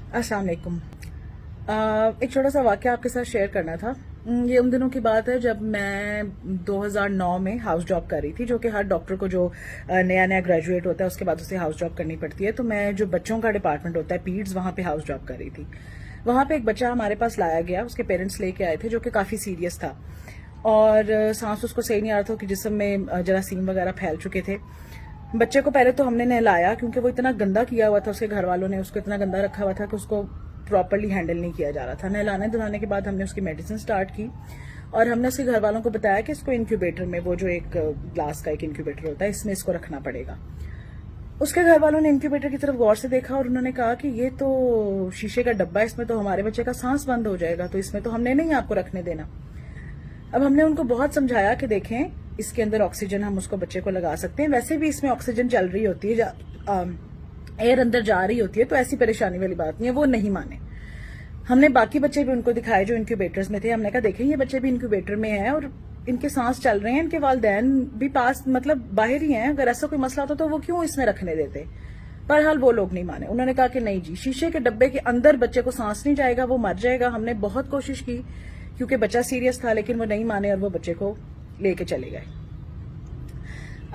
अस्सलाम वालेकुम। एक छोटा सा वाक़या आपके साथ शेयर करना था। ये उन दिनों की बात है जब मैं 2009 में हाउस जॉब कर रही थी, जो कि हर डॉक्टर को जो नया नया ग्रेजुएट होता है उसके बाद उसे हाउस जॉब करनी पड़ती है। तो मैं जो बच्चों का डिपार्टमेंट होता है पीड्स, वहाँ पे हाउस जॉब कर रही थी। वहाँ पे एक बच्चा हमारे पास लाया गया, उसके पेरेंट्स लेके आए थे, जो कि काफ़ी सीरियस था और सांस उसको सही नहीं आ रहा था कि जिस्म में जरासीम वगैरह फैल चुके थे। बच्चे को पहले तो हमने नहलाया, क्योंकि वो इतना गंदा किया हुआ था, उसके घर वालों ने उसको इतना गंदा रखा हुआ था कि उसको प्रॉपर्ली हैंडल नहीं किया जा रहा था। नहलाने धुलाने के बाद हमने उसकी मेडिसिन स्टार्ट की और हमने उसके घर वालों को बताया कि इसको इंक्यूबेटर में, वो जो एक ग्लास का एक इंक्यूबेटर होता है, इसमें इसको रखना पड़ेगा। उसके घर वालों ने इंक्यूबेटर की तरफ गौर से देखा और उन्होंने कहा कि ये तो शीशे का डब्बा है, इसमें तो हमारे बच्चे का सांस बंद हो जाएगा, तो इसमें तो हमने नहीं आपको रखने देना। अब हमने उनको बहुत समझाया कि देखें, इसके अंदर ऑक्सीजन हम उसको बच्चे को लगा सकते हैं, वैसे भी इसमें ऑक्सीजन चल रही होती है, एयर अंदर जा रही होती है, तो ऐसी परेशानी वाली बात नहीं है। वो नहीं माने। हमने बाकी बच्चे भी उनको दिखाए जो इंक्यूबेटर्स में थे। हमने कहा देखें, ये बच्चे भी इंक्यूबेटर में हैं और इनके सांस चल रहे हैं, इनके वालिदैन भी पास मतलब बाहर ही हैं, अगर ऐसा कोई मसला होता तो वो क्यों इसमें रखने देते। बहरहाल वो लोग नहीं माने। उन्होंने कहा कि नहीं जी, शीशे के डब्बे के अंदर बच्चे को सांस नहीं जाएगा, वो मर जाएगा। हमने बहुत कोशिश की क्योंकि बच्चा सीरियस था, लेकिन वो नहीं माने और वो बच्चे को लेके चले गए।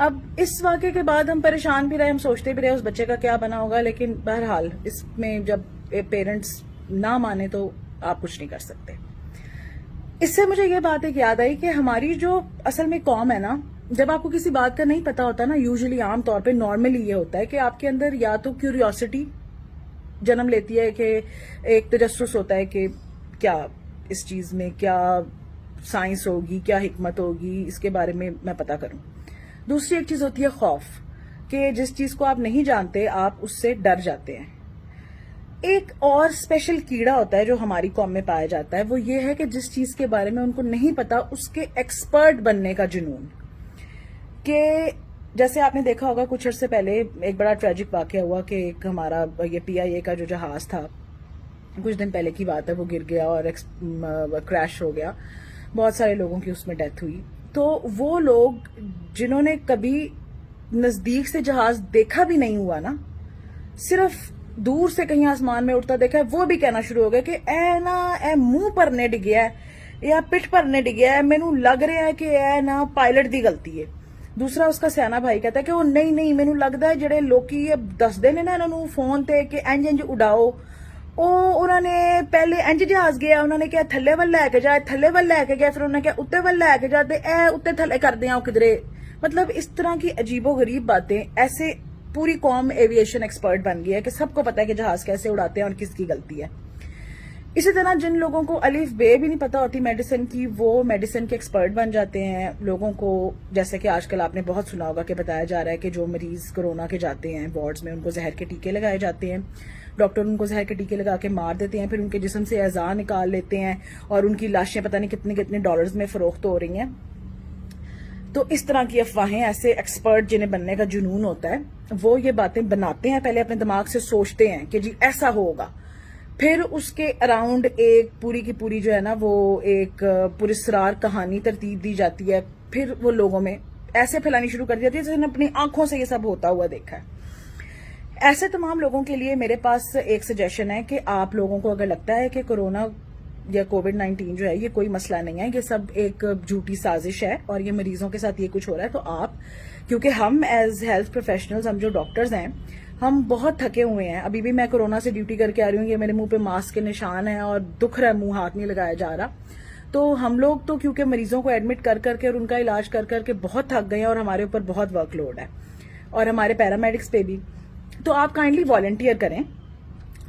अब इस वाक़े के बाद हम परेशान भी रहे, हम सोचते भी रहे उस बच्चे का क्या बना होगा, लेकिन बहरहाल इसमें जब पेरेंट्स ना माने तो आप कुछ नहीं कर सकते। इससे मुझे ये बात एक याद आई कि हमारी जो असल में कौम है ना, जब आपको किसी बात का नहीं पता होता ना, यूजुअली आम तौर पे नॉर्मली ये होता है कि आपके अंदर या तो क्यूरियोसिटी जन्म लेती है कि एक तजस्सुस होता है कि क्या इस चीज में क्या साइंस होगी, क्या हिकमत होगी, इसके बारे में मैं पता करूं। दूसरी एक चीज होती है खौफ, कि जिस चीज को आप नहीं जानते आप उससे डर जाते हैं। एक और स्पेशल कीड़ा होता है जो हमारी कौम में पाया जाता है, वो ये है कि जिस चीज के बारे में उनको नहीं पता उसके एक्सपर्ट बनने का जुनून। कि जैसे आपने देखा होगा कुछ अर्से पहले एक बड़ा ट्रेजिक वाकया हुआ कि एक हमारा ये PIA का जो जहाज था, कुछ दिन पहले की बात है, वो गिर गया और क्रैश हो गया। बहुत सारे लोगों की उसमें डेथ हुई। तो वो लोग जिन्होंने कभी नजदीक से जहाज देखा भी नहीं हुआ ना, सिर्फ दूर से कहीं आसमान में उड़ता देखा है, वो भी कहना शुरू हो गया कि ए ना ए मुंह भरने डिग्या है या पिठ भरने डिग्या है, मैनू लग रहा है कि ए ना पायलट दी गलती है। दूसरा उसका सियाना भाई कहता है कि वो नहीं नहीं, मैनू लगता है जेडे लोकी दसदे ने ना इन्होंने फोन ते कि इंज इंज उड़ाओ, उन्होंने पहले इंज जहाज गया, उन्होंने क्या थले वाल लैके जाए, थले वाल लैके गया, फिर उन्होंने क्या उत्ते वाल लैके जाते, ए उत्ते थले कर दिया किधरे। मतलब इस तरह की अजीबो गरीब बातें। ऐसे पूरी कौम एविएशन एक्सपर्ट बन गई है कि सबको पता है कि जहाज कैसे उड़ाते हैं और किसकी गलती है। इसी तरह जिन लोगों को अलिफ बे भी नहीं पता होती मेडिसिन की, वो मेडिसिन के एक्सपर्ट बन जाते हैं। लोगों को जैसे कि आजकल आपने बहुत सुना होगा कि बताया जा रहा है कि जो मरीज कोरोना के जाते हैं वार्ड्स में, उनको जहर के टीके लगाए जाते हैं। डॉक्टर उनको जहर के टीके लगा के मार देते हैं, फिर उनके जिस्म से अज़ा निकाल लेते हैं और उनकी लाशें पता नहीं कितने कितने डॉलर्स में फरोख्त हो रही हैं। तो इस तरह की अफवाहें, ऐसे एक्सपर्ट जिन्हें बनने का जुनून होता है, वो ये बातें बनाते हैं, पहले अपने दिमाग से सोचते हैं कि जी ऐसा होगा, फिर उसके अराउंड एक पूरी की पूरी जो है ना वो एक पुरस्कार कहानी तरतीब दी जाती है। फिर वो लोगों में ऐसे फैलानी शुरू कर दी जाती है जैसे अपनी आंखों से ये सब होता हुआ देखा है। ऐसे तमाम लोगों के लिए मेरे पास एक सजेशन है कि आप लोगों को अगर लगता है कि कोरोना या कोविड-19 जो है ये कोई मसला नहीं है, ये सब एक झूठी साजिश है और ये मरीजों के साथ ये कुछ हो रहा है, तो आप, क्योंकि हम एज हेल्थ प्रोफेशनल्स, हम जो डॉक्टर्स हैं, हम बहुत थके हुए हैं। अभी भी मैं कोरोना से ड्यूटी करके आ रही हूँ, ये मेरे मुंह पे मास्क के निशान है और दुख रहा है, मुंह हाथ नहीं लगाया जा रहा। तो हम लोग तो क्योंकि मरीजों को एडमिट कर करके और उनका इलाज कर करके बहुत थक गए हैं और हमारे ऊपर बहुत वर्कलोड है और हमारे पैरामेडिक्स पे भी। तो आप काइंडली वॉलंटियर करें,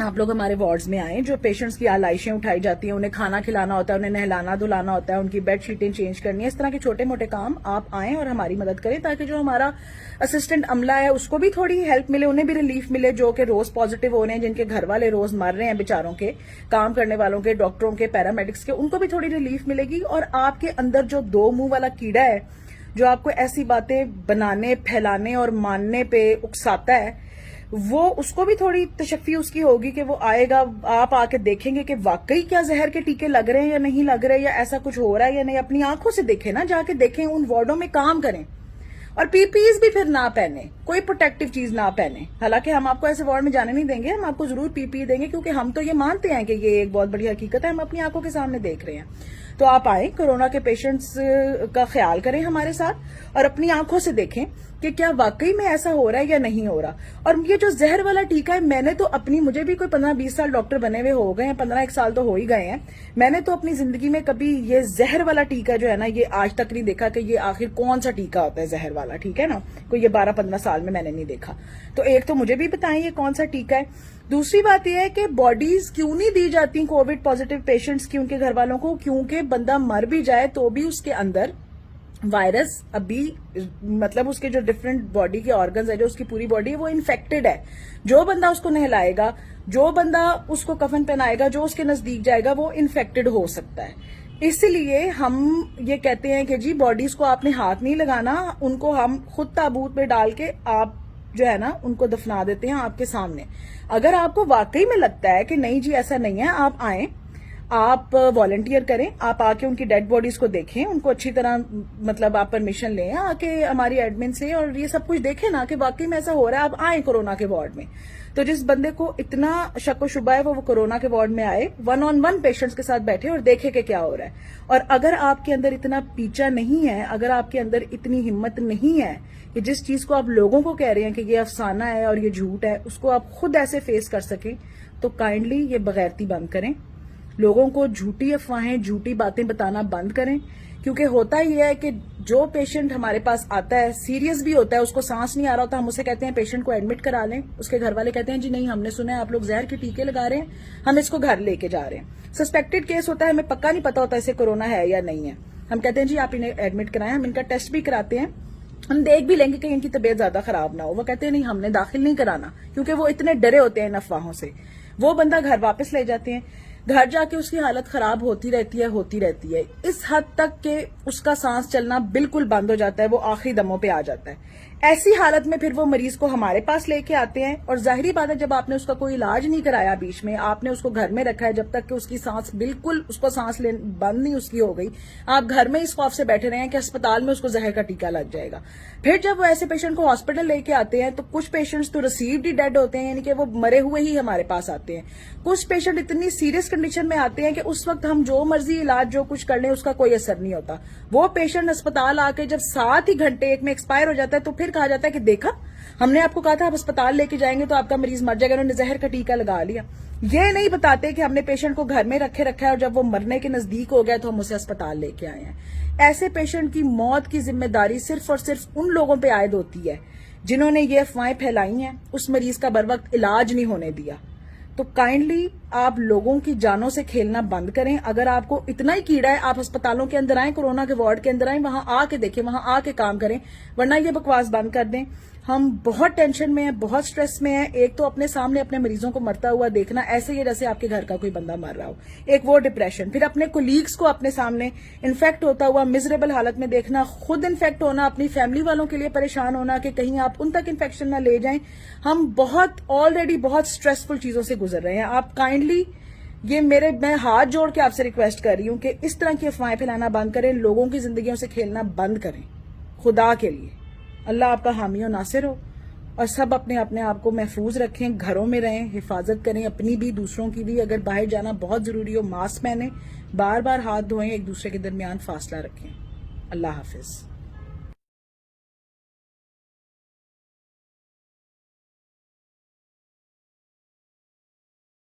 आप लोग हमारे वार्ड्स में आएं। जो पेशेंट्स की आलाइशें उठाई जाती हैं, उन्हें खाना खिलाना होता है, उन्हें नहलाना धुलाना होता है, उनकी बेड शीटें चेंज करनी है, इस तरह के छोटे मोटे काम आप आएं और हमारी मदद करें, ताकि जो हमारा असिस्टेंट अमला है उसको भी थोड़ी हेल्प मिले, उन्हें भी रिलीफ मिले, जो कि रोज पॉजिटिव हो रहे हैं, जिनके घर वाले रोज मर रहे हैं बेचारों के, काम करने वालों के, डॉक्टरों के, पैरामेडिक्स के, उनको भी थोड़ी रिलीफ मिलेगी। और आपके अंदर जो दो मुंह वाला कीड़ा है जो आपको ऐसी बातें बनाने, फैलाने और मानने पे उकसाता है, वो उसको भी थोड़ी तशफ़ी उसकी होगी कि वो आएगा, आप आके देखेंगे कि वाकई क्या जहर के टीके लग रहे हैं या नहीं लग रहे, या ऐसा कुछ हो रहा है या नहीं। अपनी आंखों से देखें ना, जाके देखें, उन वार्डों में काम करें, اور پی پیز بھی پھر نہ پہنے, کوئی پروٹیکٹیو چیز نہ پہنے. حالانکہ ہم آپ کو ایسے وارڈ میں جانے نہیں دیں گے, ہم آپ کو ضرور پی پی دیں گے, کیونکہ ہم تو یہ مانتے ہیں کہ یہ ایک بہت بڑی حقیقت ہے, ہم اپنی آنکھوں کے سامنے دیکھ رہے ہیں. تو آپ آئیں, کورونا کے پیشنٹس کا خیال کریں ہمارے ساتھ, اور اپنی آنکھوں سے دیکھیں کہ کیا واقعی میں ایسا ہو رہا ہے یا نہیں ہو رہا. اور یہ جو زہر والا ٹیکہ ہے, میں نے تو اپنی, مجھے بھی کوئی 15-20 سال ڈاکٹر بنے ہوئے ہو گئے ہیں, 15 سال تو ہو ہی گئے ہیں, میں نے تو اپنی زندگی میں کبھی یہ زہر والا ٹیکہ جو ہے نا, یہ آج تک نہیں دیکھا کہ یہ آخر کون سا ٹیکہ ہوتا ہے زہر والا, ٹھیک ہے نا, کوئی یہ 12-15 سال میں نے نہیں دیکھا. تو ایک تو مجھے بھی بتائیں یہ کون سا ٹیکہ ہے. دوسری بات یہ ہے کہ باڈیز کیوں نہیں دی جاتی کووڈ پازیٹیو پیشنٹس کی, ان کے گھر والوں کو, کیونکہ بندہ مر بھی جائے تو بھی اس کے اندر وائرس ابھی, مطلب اس کے جو ڈفرنٹ باڈی کے آرگنز ہے, جو اس کی پوری باڈی ہے وہ انفیکٹڈ ہے. جو بندہ اس کو نہلائے گا, جو بندہ اس کو کفن پہنائے گا, جو اس کے نزدیک جائے گا, وہ انفیکٹڈ ہو سکتا ہے. اس لیے ہم یہ کہتے ہیں کہ جی باڈیز کو آپ نے ہاتھ نہیں لگانا, ان کو ہم خود تابوت میں ڈال کے آپ جو ہے نا ان کو دفنا دیتے ہیں آپ کے سامنے. اگر آپ کو واقعی میں لگتا ہے کہ نہیں جی ایسا نہیں ہے, آپ آئیں, آپ والنٹیئر کریں, آپ آ کے ان کی ڈیڈ باڈیز کو دیکھیں, ان کو اچھی طرح, مطلب آپ پرمیشن لیں آ کے ہماری ایڈمن سے, اور یہ سب کچھ دیکھیں نا کہ واقعی میں ایسا ہو رہا ہے. آپ آئیں کورونا کے وارڈ میں. تو جس بندے کو اتنا شک و شبہ ہے وہ کورونا کے وارڈ میں آئے, 1-on-1 پیشنٹس کے ساتھ بیٹھے اور دیکھے کہ کیا ہو رہا ہے. اور اگر آپ کے اندر اتنا پیچا نہیں ہے, اگر آپ کے اندر اتنی ہمت نہیں ہے کہ جس چیز کو آپ لوگوں کو کہہ رہے ہیں کہ یہ افسانہ ہے اور یہ جھوٹ ہے, اس کو آپ خود ایسے فیس کر سکیں, تو کائنڈلی یہ بغیرتی بند کریں. لوگوں کو جھوٹی افواہیں, جھوٹی باتیں بتانا بند کریں. کیونکہ ہوتا یہ ہے کہ جو پیشنٹ ہمارے پاس آتا ہے سیریس بھی ہوتا ہے, اس کو سانس نہیں آ رہا ہوتا, ہم اسے کہتے ہیں پیشنٹ کو ایڈمٹ کرا لیں, اس کے گھر والے کہتے ہیں جی نہیں, ہم نے سنا ہے آپ لوگ زہر کے ٹیکے لگا رہے ہیں, ہم اس کو گھر لے کے جا رہے ہیں. سسپیکٹڈ کیس ہوتا ہے, ہمیں پکا نہیں پتا ہوتا اسے کورونا ہے یا نہیں ہے, ہم کہتے ہیں جی آپ انہیں ایڈمٹ کرائیں, ہم ان کا ٹیسٹ بھی کراتے ہیں, ہم دیکھ بھی لیں گے کہ ان کی طبیعت زیادہ خراب نہ ہو. وہ کہتے ہیں نہیں, ہم نے داخل نہیں کرانا, کیونکہ وہ اتنے ڈرے ہوتے ہیں ان افواہوں سے. وہ بندہ گھر واپس لے جاتے ہیں, گھر جا کے اس کی حالت خراب ہوتی رہتی ہے اس حد تک کہ اس کا سانس چلنا بالکل بند ہو جاتا ہے, وہ آخری دموں پہ آ جاتا ہے. ایسی حالت میں پھر وہ مریض کو ہمارے پاس لے کے آتے ہیں, اور ظاہری بات ہے جب آپ نے اس کا کوئی علاج نہیں کرایا, بیچ میں آپ نے اس کو گھر میں رکھا ہے جب تک کہ اس کی سانس بالکل, اس کو سانس بند نہیں اس کی ہو گئی, آپ گھر میں اس خوف سے بیٹھے رہے ہیں کہ اسپتال میں اس کو زہر کا ٹیکہ لگ جائے گا. پھر جب وہ ایسے پیشنٹ کو ہاسپٹل لے کے آتے ہیں تو کچھ پیشنٹس تو ریسیوڈ ہی ڈیڈ ہوتے ہیں, یعنی کہ وہ مرے ہوئے ہی ہمارے پاس آتے ہیں. کچھ پیشنٹ اتنی سیریس کنڈیشن میں آتے ہیں کہ اس وقت ہم جو مرضی علاج جو کچھ کر لیں اس کا کوئی اثر نہیں ہوتا. وہ پیشنٹ اسپتال آ کے جب 7 ہی گھنٹے ایک میں ایکسپائر ہو جاتا ہے تو پھر کہا جاتا ہے کہ دیکھا, ہم نے آپ کو کہا تھا آپ اسپتال لے کے جائیں گے تو آپ کا مریض مر جائے گا, انہوں نے زہر کا ٹیکہ لگا لیا. یہ نہیں بتاتے کہ ہم نے پیشنٹ کو گھر میں رکھا ہے اور جب وہ مرنے کے نزدیک ہو گیا تو ہم اسے اسپتال لے کے آئے ہیں. ایسے پیشنٹ کی موت کی ذمہ داری صرف اور صرف ان لوگوں پہ عائد ہوتی ہے جنہوں نے یہ افواہیں پھیلائی ہیں, اس مریض کا بر وقت علاج نہیں ہونے دیا. تو کائنڈلی آپ لوگوں کی جانوں سے کھیلنا بند کریں. اگر آپ کو اتنا ہی کیڑا ہے, آپ اسپتالوں کے اندر آئیں, کورونا کے وارڈ کے اندر آئیں, وہاں آ کے دیکھیں, وہاں آ کے کام کریں, ورنہ یہ بکواس بند کر دیں. ہم بہت ٹینشن میں ہیں, بہت سٹریس میں ہیں. ایک تو اپنے سامنے اپنے مریضوں کو مرتا ہوا دیکھنا, ایسے ہی جیسے آپ کے گھر کا کوئی بندہ مر رہا ہو, ایک وہ ڈپریشن. پھر اپنے کولیگز کو اپنے سامنے انفیکٹ ہوتا ہوا مزریبل حالت میں دیکھنا, خود انفیکٹ ہونا, اپنی فیملی والوں کے لیے پریشان ہونا کہ کہیں آپ ان تک انفیکشن نہ لے جائیں. ہم بہت آلریڈی بہت سٹریسفل چیزوں سے گزر رہے ہیں. آپ کائنڈلی میں ہاتھ جوڑ کے آپ سے ریکویسٹ کر رہی ہوں کہ اس طرح کی افواہیں پھیلانا بند کریں, لوگوں کی زندگیوں سے کھیلنا بند کریں, خدا کے لیے. اللہ آپ کا حامی و ناصر ہو, اور سب اپنے آپ کو محفوظ رکھیں, گھروں میں رہیں, حفاظت کریں اپنی بھی دوسروں کی بھی. اگر باہر جانا بہت ضروری ہو ماسک پہنیں, بار بار ہاتھ دھوئیں, ایک دوسرے کے درمیان فاصلہ رکھیں. اللہ حافظ.